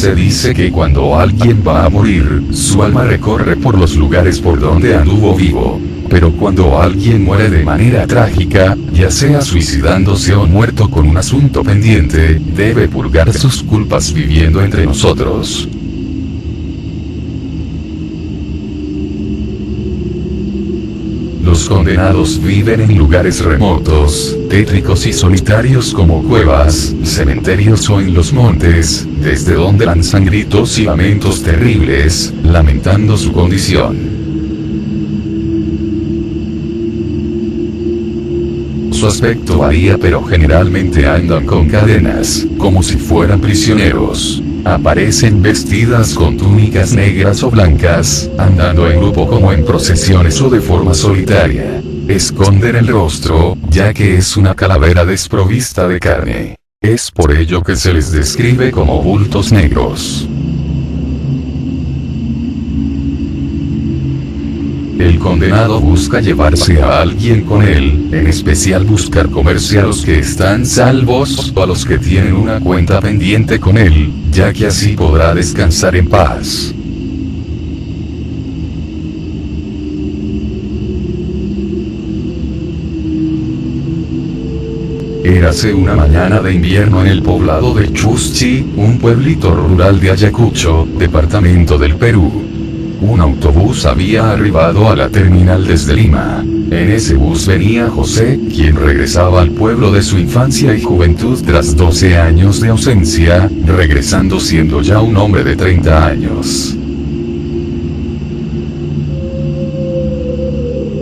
Se dice que cuando alguien va a morir, su alma recorre por los lugares por donde anduvo vivo. Pero cuando alguien muere de manera trágica, ya sea suicidándose o muerto con un asunto pendiente, debe purgar sus culpas viviendo entre nosotros. Los condenados viven en lugares remotos, tétricos y solitarios como cuevas, cementerios o en los montes, desde donde lanzan gritos y lamentos terribles, lamentando su condición. Su aspecto varía, pero generalmente andan con cadenas, como si fueran prisioneros. Aparecen vestidas con túnicas negras o blancas, andando en grupo como en procesiones o de forma solitaria. Esconden el rostro, ya que es una calavera desprovista de carne. Es por ello que se les describe como bultos negros. El condenado busca llevarse a alguien con él, en especial buscar comerse a los que están salvos o a los que tienen una cuenta pendiente con él, ya que así podrá descansar en paz. Érase una mañana de invierno en el poblado de Chuschi, un pueblito rural de Ayacucho, departamento del Perú. Un autobús había arribado a la terminal desde Lima. En ese bus venía José, quien regresaba al pueblo de su infancia y juventud tras 12 años de ausencia, regresando siendo ya un hombre de 30 años.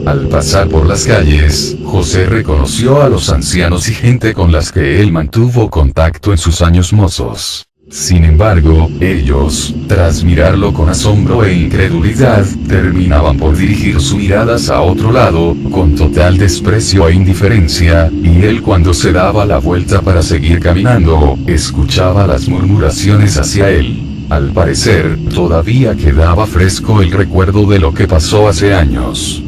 Al pasar por las calles, José reconoció a los ancianos y gente con las que él mantuvo contacto en sus años mozos. Sin embargo, ellos, tras mirarlo con asombro e incredulidad, terminaban por dirigir sus miradas a otro lado, con total desprecio e indiferencia, y él cuando se daba la vuelta para seguir caminando, escuchaba las murmuraciones hacia él. Al parecer, todavía quedaba fresco el recuerdo de lo que pasó hace años.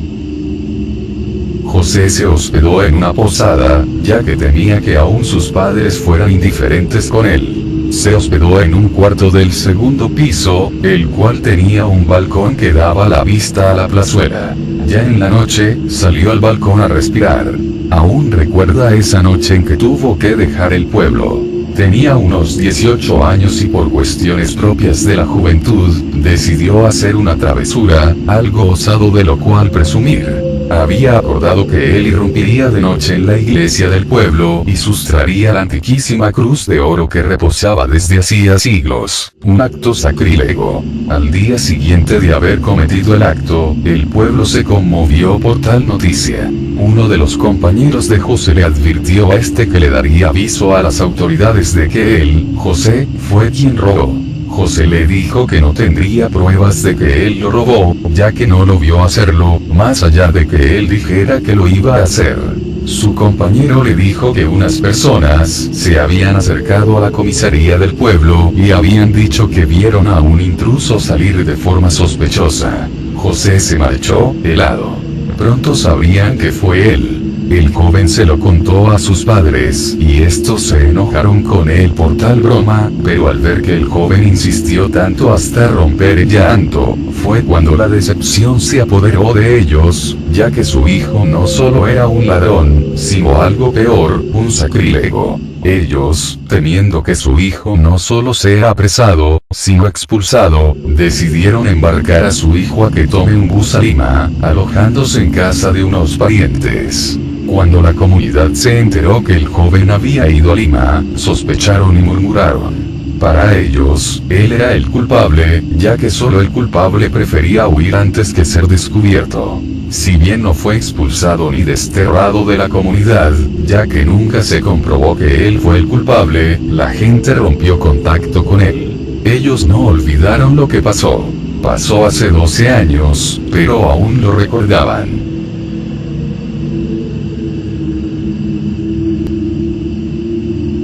José se hospedó en una posada, ya que temía que aún sus padres fueran indiferentes con él. Se hospedó en un cuarto del segundo piso, el cual tenía un balcón que daba la vista a la plazuela. Ya en la noche, salió al balcón a respirar. Aún recuerda esa noche en que tuvo que dejar el pueblo. Tenía unos 18 años y por cuestiones propias de la juventud, decidió hacer una travesura, algo osado de lo cual presumir. Había acordado que él irrumpiría de noche en la iglesia del pueblo y sustraería la antiquísima cruz de oro que reposaba desde hacía siglos, un acto sacrílego. Al día siguiente de haber cometido el acto, el pueblo se conmovió por tal noticia. Uno de los compañeros de José le advirtió a este que le daría aviso a las autoridades de que él, José, fue quien robó. José le dijo que no tendría pruebas de que él lo robó, ya que no lo vio hacerlo, más allá de que él dijera que lo iba a hacer. Su compañero le dijo que unas personas se habían acercado a la comisaría del pueblo y habían dicho que vieron a un intruso salir de forma sospechosa. José se marchó, helado. Pronto sabrían que fue él. El joven se lo contó a sus padres, y estos se enojaron con él por tal broma, pero al ver que el joven insistió tanto hasta romper el llanto, fue cuando la decepción se apoderó de ellos, ya que su hijo no solo era un ladrón, sino algo peor, un sacrílego. Ellos, temiendo que su hijo no solo sea apresado, sino expulsado, decidieron embarcar a su hijo a que tome un bus a Lima, alojándose en casa de unos parientes. Cuando la comunidad se enteró que el joven había ido a Lima, sospecharon y murmuraron. Para ellos, él era el culpable, ya que solo el culpable prefería huir antes que ser descubierto. Si bien no fue expulsado ni desterrado de la comunidad, ya que nunca se comprobó que él fue el culpable, la gente rompió contacto con él. Ellos no olvidaron lo que pasó. Pasó hace 12 años, pero aún lo recordaban.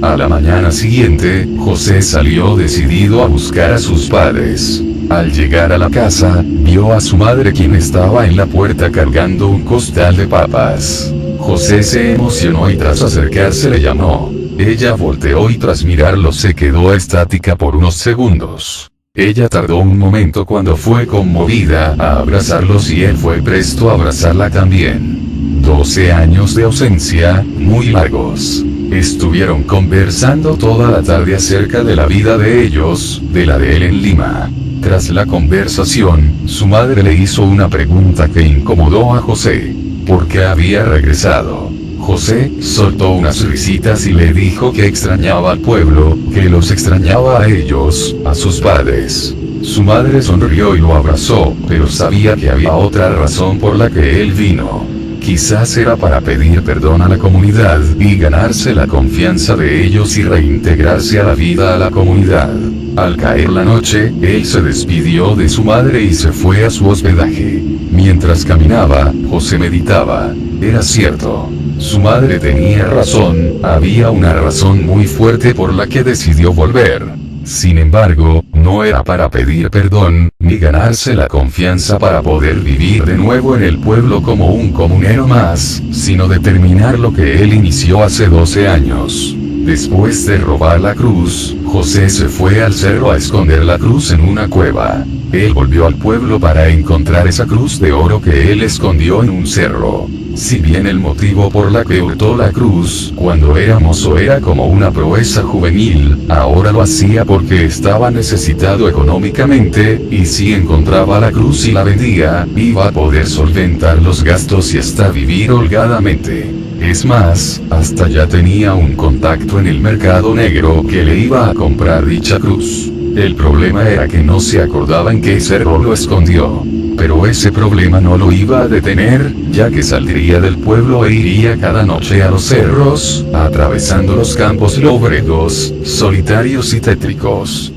A la mañana siguiente, José salió decidido a buscar a sus padres. Al llegar a la casa, vio a su madre quien estaba en la puerta cargando un costal de papas. José se emocionó y tras acercarse le llamó. Ella volteó y tras mirarlo se quedó estática por unos segundos. Ella tardó un momento cuando fue conmovida a abrazarlos y él fue presto a abrazarla también. 12 años de ausencia, muy largos. Estuvieron conversando toda la tarde acerca de la vida de ellos, de la de él en Lima. Tras la conversación, su madre le hizo una pregunta que incomodó a José. ¿Por qué había regresado? José soltó unas risitas y le dijo que extrañaba al pueblo, que los extrañaba a ellos, a sus padres. Su madre sonrió y lo abrazó, pero sabía que había otra razón por la que él vino. Quizás era para pedir perdón a la comunidad y ganarse la confianza de ellos y reintegrarse a la vida a la comunidad. Al caer la noche, él se despidió de su madre y se fue a su hospedaje. Mientras caminaba, José meditaba. Era cierto. Su madre tenía razón, había una razón muy fuerte por la que decidió volver. Sin embargo, no era para pedir perdón, ni ganarse la confianza para poder vivir de nuevo en el pueblo como un comunero más, sino de terminar lo que él inició hace 12 años. Después de robar la cruz, José se fue al cerro a esconder la cruz en una cueva. Él volvió al pueblo para encontrar esa cruz de oro que él escondió en un cerro. Si bien el motivo por la que hurtó la cruz cuando era mozo era como una proeza juvenil, ahora lo hacía porque estaba necesitado económicamente, y si encontraba la cruz y la vendía, iba a poder solventar los gastos y hasta vivir holgadamente. Es más, hasta ya tenía un contacto en el mercado negro que le iba a comprar dicha cruz. El problema era que no se acordaba en qué cerro lo escondió. Pero ese problema no lo iba a detener, ya que saldría del pueblo e iría cada noche a los cerros, atravesando los campos lóbregos, solitarios y tétricos.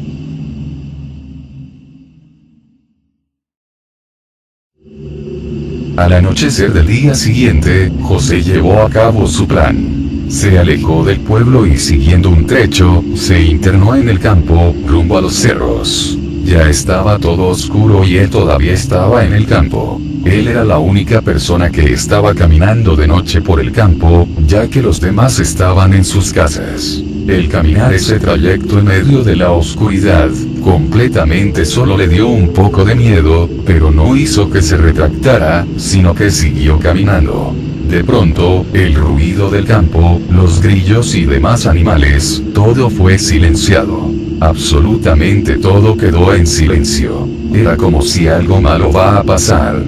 Al anochecer del día siguiente, José llevó a cabo su plan. Se alejó del pueblo y siguiendo un trecho, se internó en el campo, rumbo a los cerros. Ya estaba todo oscuro y él todavía estaba en el campo. Él era la única persona que estaba caminando de noche por el campo, ya que los demás estaban en sus casas. El caminar ese trayecto en medio de la oscuridad, completamente solo le dio un poco de miedo, pero no hizo que se retractara, sino que siguió caminando. De pronto, el ruido del campo, los grillos y demás animales, todo fue silenciado. Absolutamente todo quedó en silencio. Era como si algo malo va a pasar.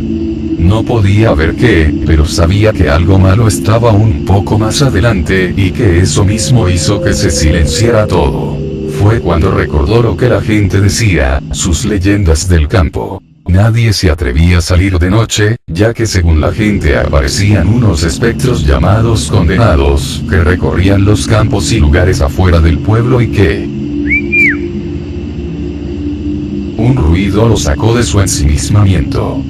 No podía ver qué, pero sabía que algo malo estaba un poco más adelante y que eso mismo hizo que se silenciara todo. Fue cuando recordó lo que la gente decía, sus leyendas del campo. Nadie se atrevía a salir de noche, ya que según la gente aparecían unos espectros llamados condenados, que recorrían los campos y lugares afuera del pueblo y que un ruido lo sacó de su ensimismamiento.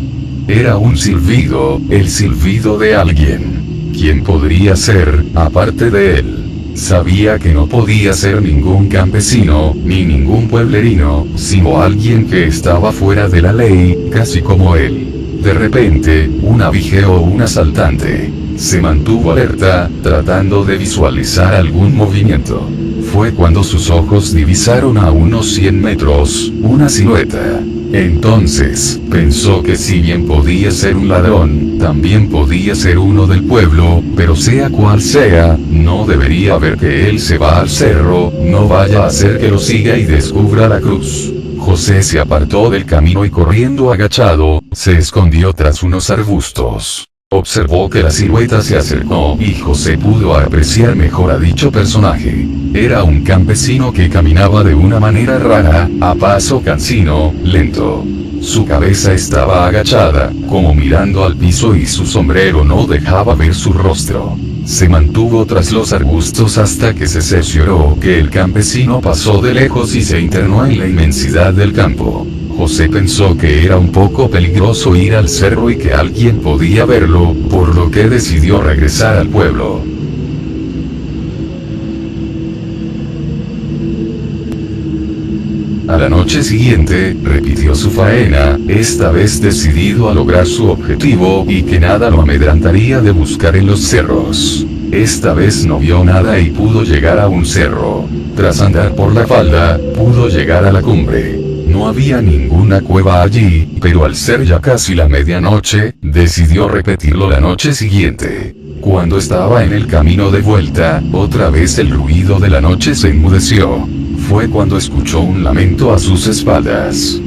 Era un silbido, el silbido de alguien. ¿Quién podría ser, aparte de él? Sabía que no podía ser ningún campesino, ni ningún pueblerino, sino alguien que estaba fuera de la ley, casi como él. De repente, un avije o un asaltante. Se mantuvo alerta, tratando de visualizar algún movimiento. Fue cuando sus ojos divisaron a unos 100 metros, una silueta. Entonces, pensó que si bien podía ser un ladrón, también podía ser uno del pueblo, pero sea cual sea, no debería ver que él se va al cerro, no vaya a hacer que lo siga y descubra la cruz. José se apartó del camino y corriendo agachado, se escondió tras unos arbustos. Observó que la silueta se acercó y José pudo apreciar mejor a dicho personaje. Era un campesino que caminaba de una manera rara, a paso cansino, lento. Su cabeza estaba agachada, como mirando al piso y su sombrero no dejaba ver su rostro. Se mantuvo tras los arbustos hasta que se cercioró que el campesino pasó de lejos y se internó en la inmensidad del campo. José pensó que era un poco peligroso ir al cerro y que alguien podía verlo, por lo que decidió regresar al pueblo. A la noche siguiente, repitió su faena, esta vez decidido a lograr su objetivo y que nada lo amedrentaría de buscar en los cerros. Esta vez no vio nada y pudo llegar a un cerro. Tras andar por la falda, pudo llegar a la cumbre. No había ninguna cueva allí, pero al ser ya casi la medianoche, decidió repetirlo la noche siguiente. Cuando estaba en el camino de vuelta, otra vez el ruido de la noche se enmudeció. Fue cuando escuchó un lamento a sus espaldas.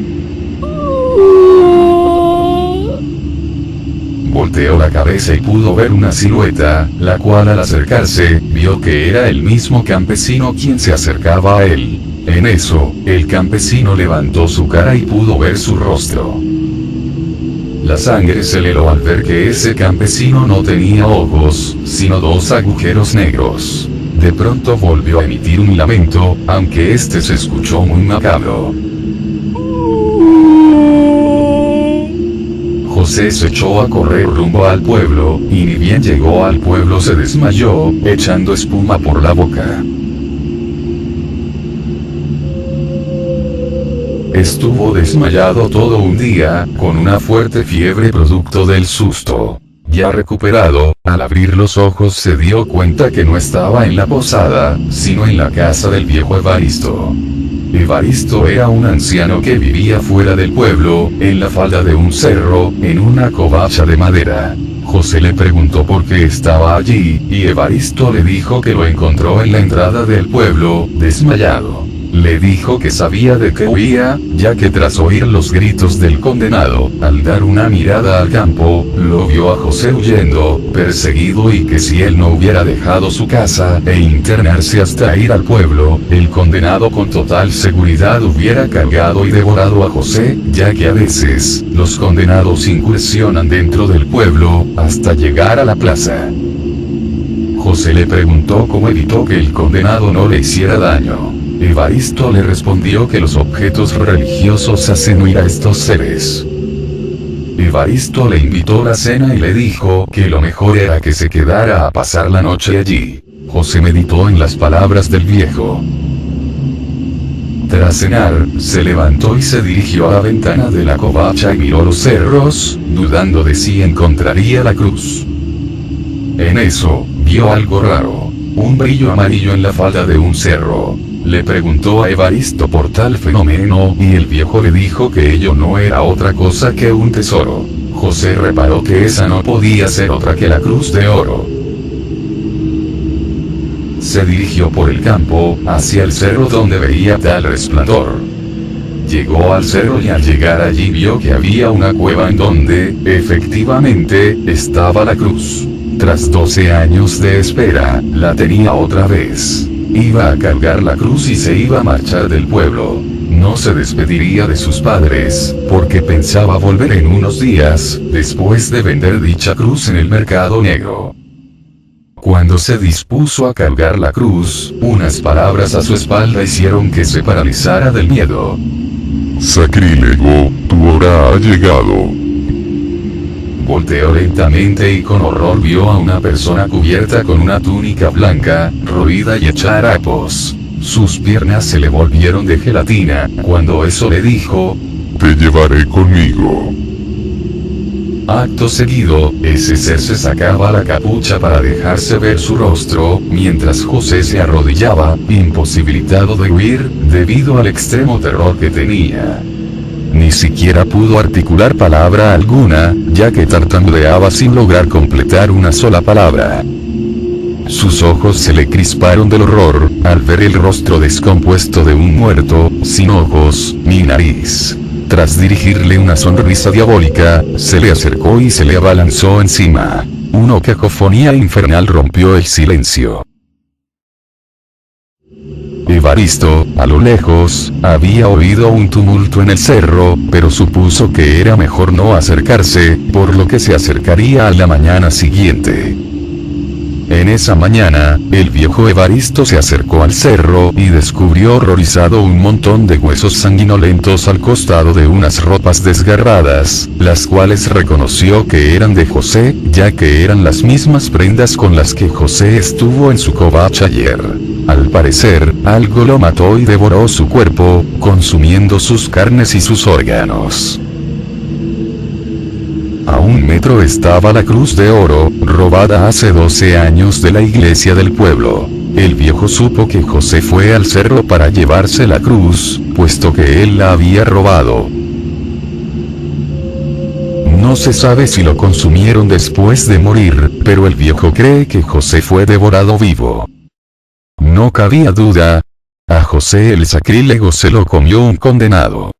Volteó la cabeza y pudo ver una silueta, la cual al acercarse, vio que era el mismo campesino quien se acercaba a él. En eso, el campesino levantó su cara y pudo ver su rostro. La sangre se le heló al ver que ese campesino no tenía ojos, sino 2 agujeros negros. De pronto volvió a emitir un lamento, aunque este se escuchó muy macabro. José se echó a correr rumbo al pueblo, y ni bien llegó al pueblo se desmayó, echando espuma por la boca. Estuvo desmayado todo un día, con una fuerte fiebre producto del susto. Ya recuperado, al abrir los ojos se dio cuenta que no estaba en la posada, sino en la casa del viejo Evaristo. Evaristo era un anciano que vivía fuera del pueblo, en la falda de un cerro, en una covacha de madera. José le preguntó por qué estaba allí, y Evaristo le dijo que lo encontró en la entrada del pueblo, desmayado. Le dijo que sabía de qué huía, ya que tras oír los gritos del condenado, al dar una mirada al campo, lo vio a José huyendo, perseguido, y que si él no hubiera dejado su casa e internarse hasta ir al pueblo, el condenado con total seguridad hubiera cargado y devorado a José, ya que a veces, los condenados incursionan dentro del pueblo, hasta llegar a la plaza. José le preguntó cómo evitó que el condenado no le hiciera daño. Evaristo le respondió que los objetos religiosos hacen huir a estos seres. Evaristo le invitó a la cena y le dijo que lo mejor era que se quedara a pasar la noche allí. José meditó en las palabras del viejo. Tras cenar, se levantó y se dirigió a la ventana de la covacha y miró los cerros, dudando de si encontraría la cruz. En eso, vio algo raro, un brillo amarillo en la falda de un cerro. Le preguntó a Evaristo por tal fenómeno, y el viejo le dijo que ello no era otra cosa que un tesoro. José reparó que esa no podía ser otra que la cruz de oro. Se dirigió por el campo, hacia el cerro donde veía tal resplandor. Llegó al cerro y al llegar allí vio que había una cueva en donde, efectivamente, estaba la cruz. Tras 12 años de espera, la tenía otra vez. Iba a cargar la cruz y se iba a marchar del pueblo. No se despediría de sus padres, porque pensaba volver en unos días, después de vender dicha cruz en el mercado negro. Cuando se dispuso a cargar la cruz, unas palabras a su espalda hicieron que se paralizara del miedo. Sacrílego, tu hora ha llegado. Volteó lentamente y con horror vio a una persona cubierta con una túnica blanca, roída y hecha harapos. Sus piernas se le volvieron de gelatina, cuando eso le dijo: Te llevaré conmigo. Acto seguido, ese ser se sacaba la capucha para dejarse ver su rostro, mientras José se arrodillaba, imposibilitado de huir, debido al extremo terror que tenía. Ni siquiera pudo articular palabra alguna, ya que tartamudeaba sin lograr completar una sola palabra. Sus ojos se le crisparon del horror, al ver el rostro descompuesto de un muerto, sin ojos, ni nariz. Tras dirigirle una sonrisa diabólica, se le acercó y se le abalanzó encima. Una cacofonía infernal rompió el silencio. Evaristo, a lo lejos, había oído un tumulto en el cerro, pero supuso que era mejor no acercarse, por lo que se acercaría a la mañana siguiente. En esa mañana, el viejo Evaristo se acercó al cerro y descubrió horrorizado un montón de huesos sanguinolentos al costado de unas ropas desgarradas, las cuales reconoció que eran de José, ya que eran las mismas prendas con las que José estuvo en su covacha ayer. Al parecer, algo lo mató y devoró su cuerpo, consumiendo sus carnes y sus órganos. Aún 1 metro estaba la cruz de oro, robada hace 12 años de la iglesia del pueblo. El viejo supo que José fue al cerro para llevarse la cruz, puesto que él la había robado. No se sabe si lo consumieron después de morir, pero el viejo cree que José fue devorado vivo. No cabía duda. A José el sacrílego se lo comió un condenado.